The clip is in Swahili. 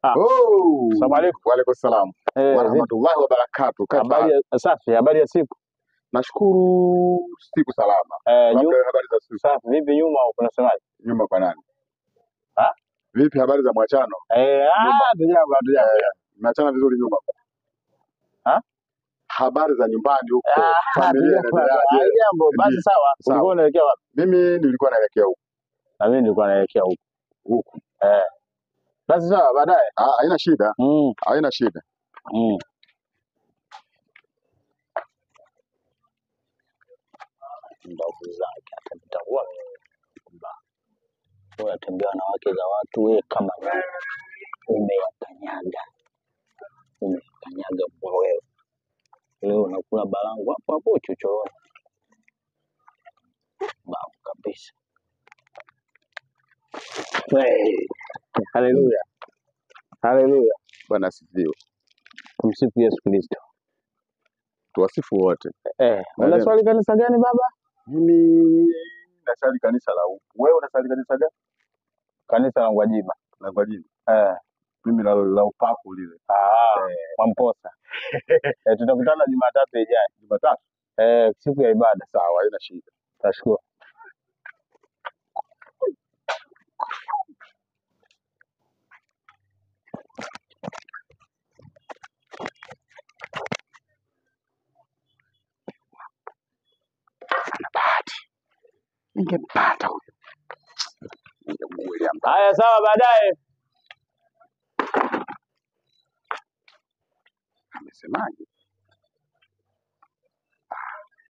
Oh, Asalamu alaykum. wa alaykum salaam. Wa rahmatullahi wa barakatuh. Habari safi, habari ya siku. Nashukuru siku salama. Habari za siku. Safi, vipi nyuma unasemaje? Nyuma kwa nani? Ha? Vipi habari za mwachano? Tujambo. Mmeachana vizuri nyuma. Ha? Habari za nyumbani huko. Familia inaendeleaje? Jambo, basi sawa. Ulikuwa unaelekea wapi? Mimi nilikuwa naelekea huko. Na mimi nilikuwa naelekea huko. Huko. Basi sawa, baadaye. Haina shida. Haina shida. Ndovu zake atamtambua kwamba wewe atembea na wake za watu, wewe kama umeyakanyaga kwa wewe. Leo unakula balangu hapo hapo chochoroni. Babu kabisa. Haleluya. Haleluya. Bwana asifiwe. Tumsifu Yesu Kristo. Tuwasifu wote. Unaswali kanisa gani baba? Mimi nasali kanisa la huko. Wewe unasali kanisa gani? Kanisa la Gwajima. La Gwajima. Mimi la Upaku lile. Mwamposa. Tutakutana Jumatatu ijayo. Jumatatu? Siku ya ibada. Sawa, haina shida. Tashukuru. Ningempata huyo. Haya sawa, baadaye. Amesemaje?